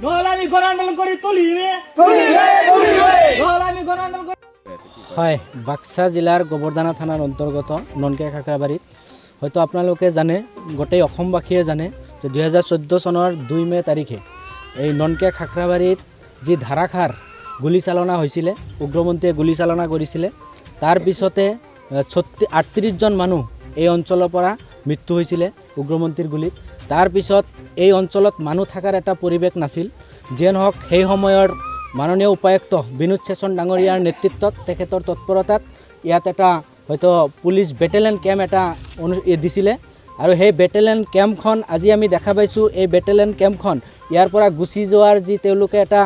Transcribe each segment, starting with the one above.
নহ'লে আমি গণ আন্দোলন কৰি তুলিমে। হয়, বাক্সা জিলাৰ গোবৰদানা থানাৰ অন্তৰ্গত ননকিয়া খাখৰাবাৰীত হয়তো আপোনালোকে জানে, গোটেই অসমবাসীয়ে জানে যে 2014 চনৰ 2 মে তাৰিখে এই ননকিয়া খাখৰাবাৰীত যি ধাৰাসাৰ গুলীচালনা হৈছিলে, উগ্ৰপন্থীয়ে গুলীচালনা কৰিছিলে, তাৰ পিছতে 38জন মানুহ এই অঞ্চলৰ পৰা মৃত্যু হৈছিলে উগ্ৰপন্থীৰ গুলীত। তাৰপিছত এই অঞ্চলত মানুহ থকাৰ এটা পৰিৱেশ নাছিল। যিয়ে নহওক, সেই সময়ৰ মাননীয় উপায়ুক্ত বিনোদ চেচন ডাঙৰীয়াৰ নেতৃত্বত, তেখেতৰ তৎপৰতাত ইয়াত এটা হয়তো পুলিচ বেটেলিয়ন কেম্প এটা দিছিলে। আৰু সেই বেটেলিয়ন কেম্পখন আজি আমি দেখা পাইছোঁ। এই বেটেলিয়ন কেম্পখন ইয়াৰ পৰা গুচি যোৱাৰ যি তেওঁলোকে এটা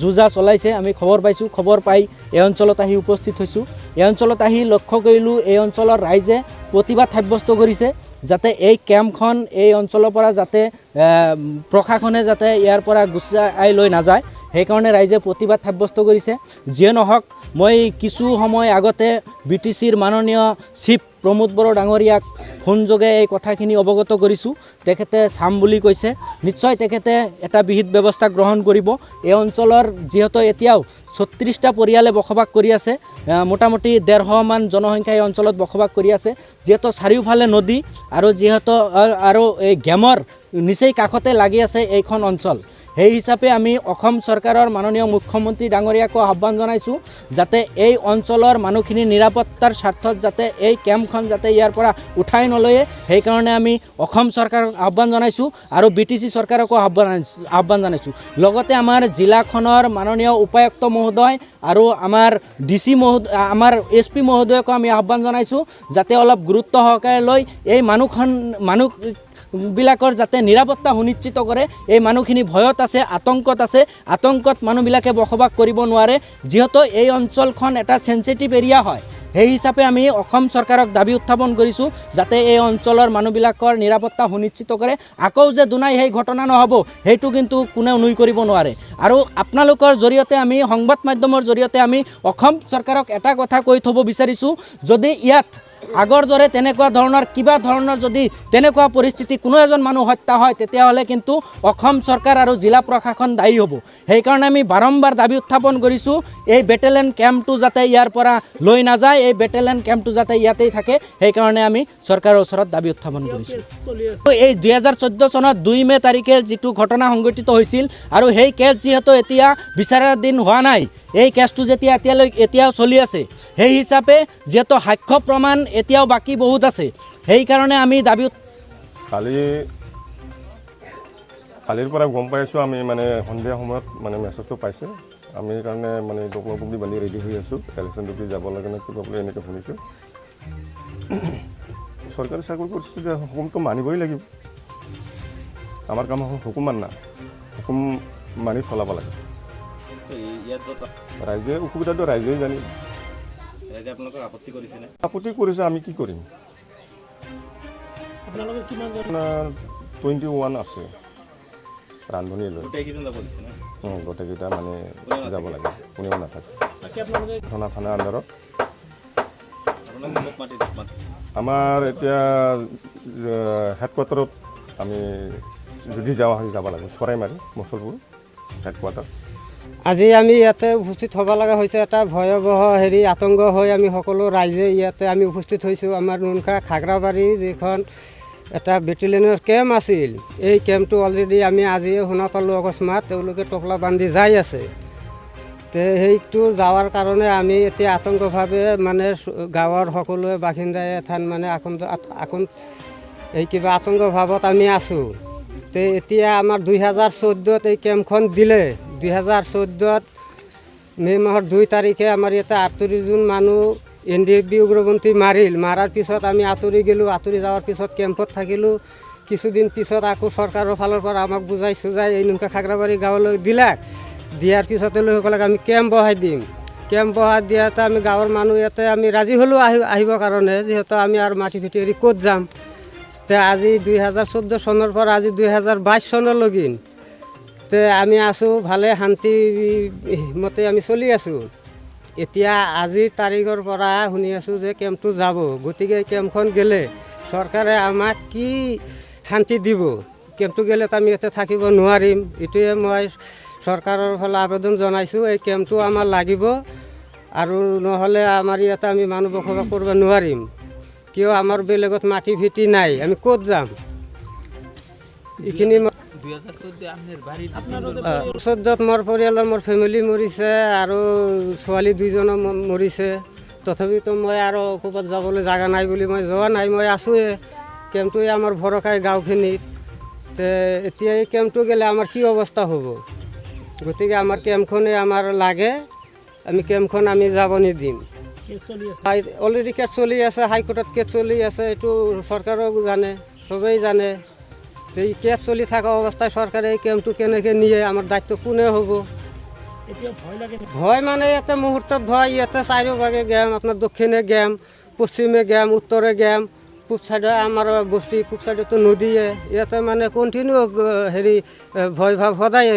যুঁজা চলাইছে, আমি খবৰ পাইছোঁ। খবৰ পাই এই অঞ্চলত আহি উপস্থিত হৈছোঁ। এই অঞ্চলত আহি লক্ষ্য কৰিলোঁ, এই অঞ্চলৰ ৰাইজে প্ৰতিবাদ সাব্যস্ত কৰিছে যাতে এই কেম্পখন এই অঞ্চলৰ পৰা যাতে প্ৰশাসনে যাতে ইয়াৰ পৰা গুচাই লৈ নাযায়, সেইকাৰণে ৰাইজে প্ৰতিবাদ সাব্যস্ত কৰিছে। যিয়ে নহওক, মই কিছু সময় আগতে BTCৰ মাননীয় চিফ প্ৰমোদ বড়ো ডাঙৰীয়াক ফোনযোগে এই কথাখিনি অৱগত কৰিছোঁ। তেখেতে চাম বুলি কৈছে। নিশ্চয় তেখেতে এটা বিহিত ব্যৱস্থা গ্ৰহণ কৰিব। এই অঞ্চলৰ যিহেতু এতিয়াও 36টা পৰিয়ালে বসবাস কৰি আছে, মোটামুটি 150 মান জনসংখ্যা এই অঞ্চলত বসবাস কৰি আছে। যিহেতু চাৰিওফালে নদী আৰু এই গেমৰ নিচেই কাষতে লাগি আছে এইখন অঞ্চল। সেই হিচাপে আমি অসম চৰকাৰৰ মাননীয় মুখ্যমন্ত্ৰী ডাঙৰীয়াকো আহ্বান জনাইছোঁ যাতে এই অঞ্চলৰ মানুহখিনিৰ নিৰাপত্তাৰ স্বাৰ্থত যাতে এই কেম্পখন যাতে ইয়াৰ পৰা উঠাই নলয়ে, সেইকাৰণে আমি অসম চৰকাৰক আহ্বান জনাইছোঁ আৰু BTC চৰকাৰকো আহ্বান জনাইছোঁ। লগতে আমাৰ জিলাখনৰ মাননীয় উপায়ুক্ত মহোদয় আৰু আমাৰ DC মহোদয়, আমাৰ SP মহোদয়কো আমি আহ্বান জনাইছোঁ যাতে অলপ গুৰুত্ব সহকাৰে লৈ এই মানুহবিলাকৰ যাতে নিৰাপত্তা সুনিশ্চিত কৰে। এই মানুহখিনি ভয়ত আছে, আতংকত আছে। আতংকত মানুহবিলাকে বসবাস কৰিব নোৱাৰে, যিহেতু এই অঞ্চলখন এটা চেঞ্চিটিভ এৰিয়া হয়। সেই হিচাপে আমি অসম চৰকাৰক দাবী উত্থাপন কৰিছোঁ যাতে এই অঞ্চলৰ মানুহবিলাকৰ নিৰাপত্তা সুনিশ্চিত কৰে। আকৌ যে দুনাই সেই ঘটনা নহ'ব, সেইটো কিন্তু কোনেও নুই কৰিব নোৱাৰে। আৰু আপোনালোকৰ জৰিয়তে আমি, সংবাদ মাধ্যমৰ জৰিয়তে আমি অসম চৰকাৰক এটা কথা কৈ থ'ব বিচাৰিছোঁ, যদি ইয়াত আগৰ দৰে তেনেকুৱা ধৰণৰ কিবা ধৰণৰ যদি তেনেকুৱা পৰিস্থিতি কোনো এজন মানুহ হত্যা হয়, তেতিয়াহ'লে কিন্তু অসম চৰকাৰ আৰু জিলা প্ৰশাসন দায়ী হ'ব। সেইকাৰণে আমি বাৰম্বাৰ দাবী উত্থাপন কৰিছোঁ, এই বেটেলিয়ন কেম্পটো যাতে ইয়াৰ পৰা লৈ নাযায়, এই বেটেলিয়ন কেম্পটো যাতে ইয়াতেই থাকে, সেইকাৰণে আমি চৰকাৰৰ ওচৰত দাবী উত্থাপন কৰিছোঁ। এই 2014 চনত 2 মে তাৰিখে যিটো ঘটনা সংঘটিত হৈছিল, আৰু সেই কেছ যিহেতু এতিয়া বিচাৰাধীন হোৱা নাই, এই কেছটো যেতিয়া এতিয়াও চলি আছে, সেই হিচাপে যিহেতু সাক্ষ্য প্ৰমাণ এতিয়াও বাকী বহুত আছে, সেইকাৰণে আমি দাবী কালিৰ পৰা গম পাইছোঁ। আমি মানে সন্ধিয়া সময়ত মানে মেছেজটো পাইছোঁ। আমি সেইকাৰণে মানে ডকুমেণ্ট বান্ধি ৰেডি হৈ আছোঁ। ইলেকশ্যন ডিউটি যাব লাগে নে কিবা বুলি এনেকৈ শুনিছোঁ। চৰকাৰী চাকৰি কৰিছোঁ যে হুকুমটো মানিবই লাগিব। আমাৰ কাম হুকুম মানা, হুকুম মানি চলাব লাগে। ৰাইজে অসুবিধাটো ৰাইজেই জানি। আপত্তি কৰিছে, আমি কি কৰিম? 21 আছে ৰান্ধনি লৈ, গোটেইকেইটা মানে যাব লাগে, কোনেও নাথাকে। থানা আণ্ডাৰত আমাৰ এতিয়া হেডকোৱাৰ্টাৰত আমি যদি যাব লাগে, চৰাইমাৰী মচলপুৰ হেডকোৱাৰ্টাৰ। আজি আমি ইয়াতে উপস্থিত হ'ব লগা হৈছে। এটা ভয়াৱহ আতংক হৈ আমি সকলো ৰাইজে ইয়াতে আমি উপস্থিত হৈছোঁ। আমাৰ ননকিয়া খাখৰাবাৰী যিখন এটা বেটেলিয়নৰ কেম্প আছিল, এই কেম্পটো অলৰেডি আমি আজিয়ে শুনা পালোঁ অকস্মাত তেওঁলোকে টকলা বান্ধি যাই আছে। সেইটো যাৱাৰ কাৰণে আমি এতিয়া আতংকভাৱে মানে গাঁৱৰ সকলোৱে বাসিন্দাই এঠান মানে আতংক ভাৱত আমি আছোঁ। এতিয়া আমাৰ 2014 এই কেম্পখন দিলে। 2014 মে মাহৰ 2 তাৰিখে আমাৰ ইয়াতে 38 জন মানুহ NDFB উগ্ৰপন্থী মাৰাৰ পিছত আমি আঁতৰি গ'লোঁ। আঁতৰি যোৱাৰ পিছত কেম্পত থাকিলোঁ। কিছুদিন পিছত আকৌ চৰকাৰৰ ফালৰ পৰা আমাক বুজাই এই ননকিয়া খাখৰাবাৰী গাঁৱলৈ দিয়াৰ পিছত লোকসকলক আমি কেম্প বহাই দিম। কেম্প বহাই দিয়াতে আমি গাঁৱৰ মানুহ ইয়াতে আমি ৰাজি হ'লোঁ আহিবৰ কাৰণে, যিহেতু আমি আৰু মাটি ফিটি এৰি ক'ত যাম। আজি 2014 চনৰ পৰা আজি 2022 চনলৈকে আমি আছোঁ, ভালে শান্তি মতে আমি চলি আছোঁ। এতিয়া আজিৰ তাৰিখৰ পৰা শুনি আছোঁ যে কেম্পটো যাব। গতিকে কেম্পখন গ'লে চৰকাৰে আমাক কি শান্তি দিব? কেম্পটো গেলে আমি ইয়াতে থাকিব নোৱাৰিম এইটোৱে মই চৰকাৰৰ ফালে আবেদন জনাইছোঁ এই কেম্পটো আমাৰ লাগিব আৰু নহ'লে আমাৰ ইয়াতে আমি মানুহ বসবাস কৰিব নোৱাৰিম কিয় আমাৰ বেলেগত মাটি ভিটি নাই আমি ক'ত যাম এইখিনি 2014 মোৰ পৰিয়ালৰ মোৰ ফেমিলি মৰিছে আৰু ছোৱালী 2জনো মৰিছে তথাপিতো মই আৰু ক'ৰবাত যাবলৈ জাগা নাই বুলি মই যোৱা নাই মই আছোঁৱে কেম্পটোৱে আমাৰ ভৰকাই গাঁওখিনিত এতিয়া এই কেম্পটো গ'লে আমাৰ কি অৱস্থা হ'ব গতিকে আমাৰ কেম্পখনে আমাৰ লাগে আমি কেম্পখন আমি যাব নিদিম অলৰেডি কেছ চলি আছে হাইকোৰ্টত কেছ চলি আছে এইটো চৰকাৰেও জানে চবেই জানে এই কেছ চলি থকা অৱস্থায় চৰকাৰে এই কেম্পটো কেনেকৈ নিয়ে আমাৰ দায়িত্ব কোনে হ'ব ভয় মানে ইয়াতে মুহূৰ্তত ভয় ইয়াতে চাৰিওভাগে গেম আপোনাৰ দক্ষিণে গেম পশ্চিমে গেম উত্তৰে গেম পূব চাইডে আমাৰ বস্তি পূব চাইডেতো নদীয়ে ইয়াতে মানে কণ্টিনিউ হেৰি ভয় ভাৱ সদায়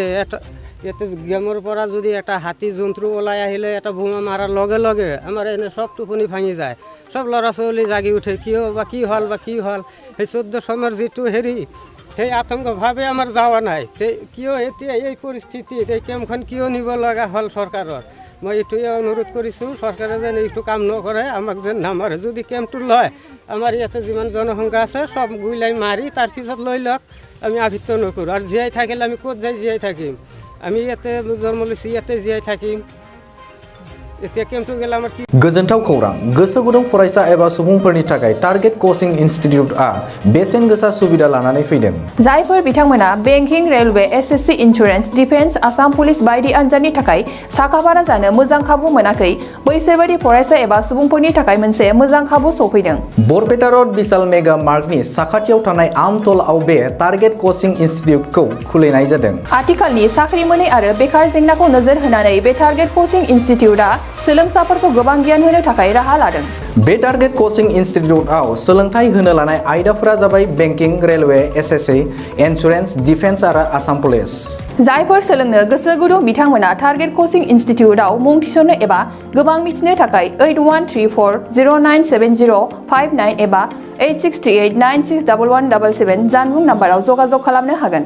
ইয়াতে গেমৰ পৰা যদি এটা হাতী জন্তু ওলাই আহিলে এটা বোমা মাৰাৰ লগে লগে আমাৰ এনে চব টোপনি ভাঙি যায় চব ল'ৰা ছোৱালী জাগি উঠে কিয় বা কি হ'ল সেই 14 চনৰ যিটো হেৰি সেই আতংকভাৱে আমাৰ যোৱা নাই কিয় এতিয়া এই পৰিস্থিতিত এই কেম্পখন কিয় নিব লগা হ'ল চৰকাৰৰ মই এইটোৱে অনুৰোধ কৰিছোঁ চৰকাৰে যেন এইটো কাম নকৰে আমাক যেন নামাৰে যদি কেম্পটো লয় আমাৰ ইয়াতে যিমান জনসংখ্যা আছে চব গুইলাই মাৰি তাৰপিছত লৈ লওক আমি আবৃত্ত নকৰোঁ আৰু জীয়াই থাকিলে আমি ক'ত যাই জীয়াই থাকিম আমি ইয়াতে জন্ম লৈছোঁ ইয়াতে জীয়াই থাকিম এতিয়া কেম্পটো গেলে আমাৰ কি गोजोनथाव खौरां गोसो गुदुं फरायसा एबा सुबुंफोरनि थाखाय टारगेट कोचिं इनस्टिट्यूटआ बेसेन गोसा सुबिदा लानानै फैदों जायफोर बिथांमोना banking railway SSC insurance defence Assam police बायदि आनजादनि थाखाय साखाफारा जानो मोजां खाबु मोनाखै बैसोर बायदि फरायसा एबा सुबुंफोरनि थाखाय मोनसे मोजां खाबु सफैदों बरपेटा रोड विशाल मेगा मार्कनि साखाथियाव थानाय आमतलाव बे टारगेट कोचिं इनस्टिट्यूटखौ खुलिनाय जादों आथिखालनि साख्रि मोनै आरो बेकार जेंनाखौ नोजोर होनानै बे टारगेट कोचिं इन्स्टिट्यूटआ सोलोंसाफोरखौ गोबां गियान होनो थाखाय राहा लादों बे टारगेट कोचिं इनस्टिट्यूटआव सोलोंथाय होनो लानाय आयदाफोरा जाबाय banking railway SSC insurance defence आरो आसाम पुलिस जायफोर सोलोंनो गोसो गुदुं बिथांमोना टारगेट कोचिं इन्स्टिट्यूटआव मुं थिसननो एबा गोबां मिथिनो थाखाय 8134097059 एबा 8638961177 जानबुं नाम्बाराव जगाजग खालामनो हागोन